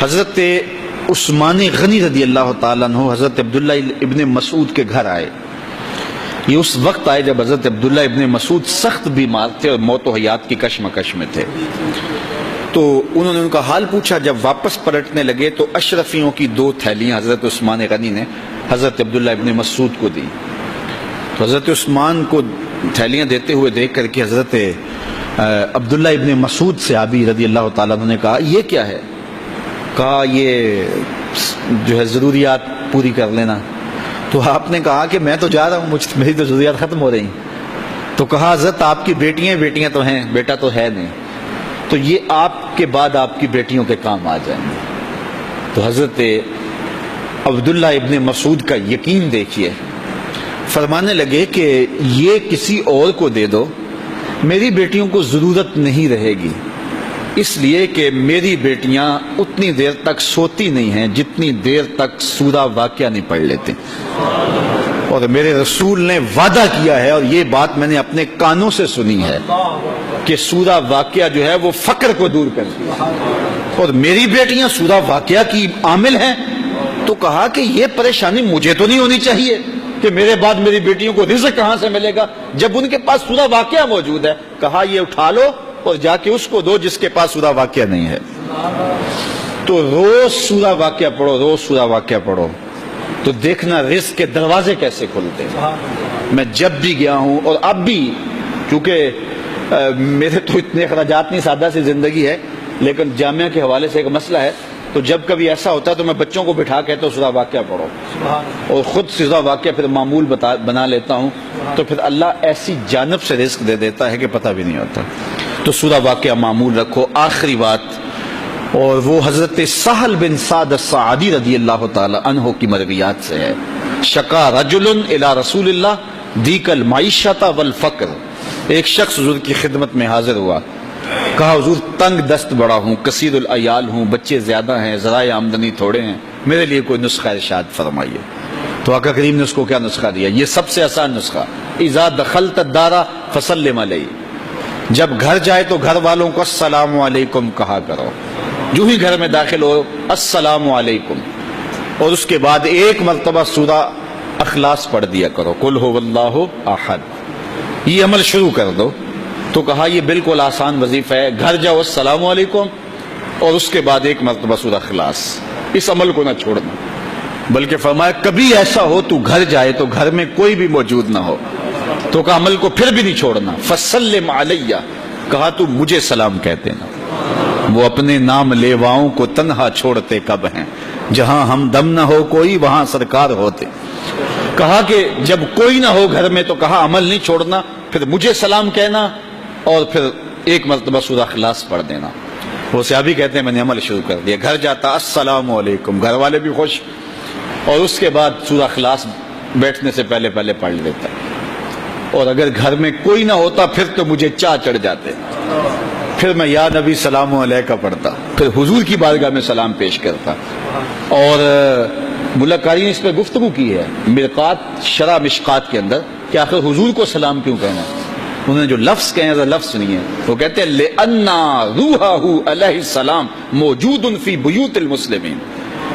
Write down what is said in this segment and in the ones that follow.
حضرت عثمان غنی رضی اللہ تعالیٰ عنہ حضرت عبداللہ ابن مسعود کے گھر آئے. یہ اس وقت آئے جب حضرت عبداللہ ابن مسعود سخت بیمار تھے اور موت و حیات کی کشمکش میں تھے. تو انہوں نے ان کا حال پوچھا. جب واپس پلٹنے لگے تو اشرفیوں کی 2 تھیلیاں حضرت عثمان غنی نے حضرت عبداللہ ابن مسعود کو دی. تو حضرت عثمان کو تھیلیاں دیتے ہوئے دیکھ کر کے حضرت عبداللہ ابن مسعود صحابی رضی اللہ تعالیٰ عنہ نے کہا یہ کیا ہے؟ کہا یہ جو ہے ضروریات پوری کر لینا. تو آپ نے کہا کہ میں تو جا رہا ہوں, میری تو ضروریات ختم ہو رہی ہیں. تو کہا حضرت آپ کی بیٹیاں تو ہیں, بیٹا تو ہے نہیں, تو یہ آپ کے بعد آپ کی بیٹیوں کے کام آ جائیں گے. تو حضرت عبداللہ ابن مسعود کا یقین دیکھیے, فرمانے لگے کہ یہ کسی اور کو دے دو, میری بیٹیوں کو ضرورت نہیں رہے گی, اس لیے کہ میری بیٹیاں اتنی دیر تک سوتی نہیں ہیں جتنی دیر تک سورہ واقعہ نہیں پڑھ لیتے. اور میرے رسول نے وعدہ کیا ہے, اور یہ بات میں نے اپنے کانوں سے سنی ہے, کہ سورہ واقعہ جو ہے وہ فقر کو دور کرتی ہے, اور میری بیٹیاں سورہ واقعہ کی عامل ہیں. تو کہا کہ یہ پریشانی مجھے تو نہیں ہونی چاہیے کہ میرے بعد میری بیٹیوں کو رزق کہاں سے ملے گا جب ان کے پاس سورہ واقعہ موجود ہے. کہا یہ اٹھا لو اور جا کے اس کو دو جس کے پاس سورہ واقعہ نہیں ہے. تو روز سورہ واقعہ پڑھو, روز سورہ واقعہ پڑھو, تو دیکھنا رزق کے دروازے کیسے کھلتے ہیں. میں جب بھی گیا ہوں, اور اب بھی, کیونکہ میرے تو اتنے اخراجات نہیں, سادہ سی زندگی ہے, لیکن جامعہ کے حوالے سے ایک مسئلہ ہے, تو جب کبھی ایسا ہوتا ہے تو میں بچوں کو بٹھا کہتا ہوں سورہ واقعہ پڑھو, اور خود سورہ واقعہ پھر معمول بنا لیتا ہوں, تو پھر اللہ ایسی جانب سے رزق دے دیتا ہے کہ پتہ بھی نہیں ہوتا. تو سورہ واقعہ معمول رکھو. آخری بات, اور وہ حضرت سہل بن سعد الساعدی رضی اللہ تعالی عنہ کی مرویات سے ہے. شکا رجل الی رسول اللہ دیک المعیشۃ والفقر. ایک شخص حضور کی خدمت میں حاضر ہوا, کہا حضور تنگ دست بڑا ہوں, کثیر العیال ہوں, بچے زیادہ ہیں, ذرائع آمدنی تھوڑے ہیں, میرے لیے کوئی نسخہ ارشاد فرمائیے. تو آقا کریم نے اس کو کیا نسخہ دیا؟ یہ سب سے آسان نسخہ, اذا دخلت الدار فسلم علیہ. جب گھر جائے تو گھر والوں کو السلام علیکم کہا کرو. جو ہی گھر میں داخل ہو السلام علیکم, اور اس کے بعد ایک مرتبہ سورہ اخلاص پڑھ دیا کرو, قل هو اللہ احد. یہ عمل شروع کر دو. تو کہا یہ بالکل آسان وظیفہ ہے, گھر جاؤ السلام علیکم, اور اس کے بعد ایک مرتبہ سورہ اخلاص. اس عمل کو نہ چھوڑنا, بلکہ فرمایا کبھی ایسا ہو تو گھر جائے تو گھر میں کوئی بھی موجود نہ ہو, تو کہا عمل کو پھر بھی نہیں چھوڑنا. فسلم علیہ, کہا تو مجھے سلام کہتے نا. وہ اپنے نام لیواؤں کو تنہا چھوڑتے کب ہیں, جہاں ہم دم نہ ہو کوئی وہاں سرکار ہوتے. کہا کہ جب کوئی نہ ہو گھر میں تو کہا عمل نہیں چھوڑنا, پھر مجھے سلام کہنا, اور پھر ایک مرتبہ سورہ اخلاص پڑھ دینا. وہ صحابی کہتے ہیں میں نے عمل شروع کر دیا, گھر جاتا السلام علیکم, گھر والے بھی خوش, اور اس کے بعد سورہ اخلاص بیٹھنے سے پہلے پڑھ لیتا. اور اگر گھر میں کوئی نہ ہوتا پھر تو مجھے چاہ چڑھ جاتے, پھر میں یا نبی سلام علیکہ پڑھتا, پھر حضور کی بارگاہ میں سلام پیش کرتا. اور ملکاری نے اس پہ گفتگو کی ہے مرقات شرح مشکات کے اندر کہ آخر حضور کو سلام کیوں کہنا ہے. انہوں نے جو لفظ کہے ہیں لفظ سنیے. وہ کہتے ہیں لِأَنَّا رُوحَهُ عَلَيْهِ السلام موجود فی بیوت المسلمین,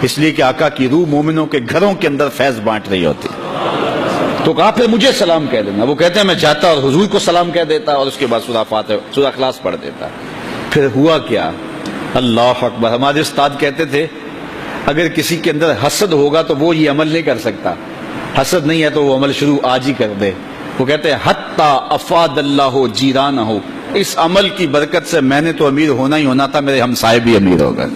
اس لیے کہ آقا کی روح مومنوں کے گھروں کے اندر فیض بانٹ رہی ہوتی. تو کہا پھر مجھے سلام کہہ دینا. وہ کہتے ہیں میں جاتا اور حضور کو سلام کہہ دیتا, اور اس کے بعد سورہ فاتحہ سورہ اخلاص پڑھ دیتا. پھر ہوا کیا, اللہ اکبر. ہمارے استاد کہتے تھے اگر کسی کے اندر حسد ہوگا تو وہ یہ عمل نہیں کر سکتا, حسد نہیں ہے تو وہ عمل شروع آج ہی کر دے. وہ کہتے ہیں حتی افاد اللہ جیرانہ, اس عمل کی برکت سے میں نے تو امیر ہونا ہی ہونا تھا, میرے ہمسائے بھی امیر ہو گئے.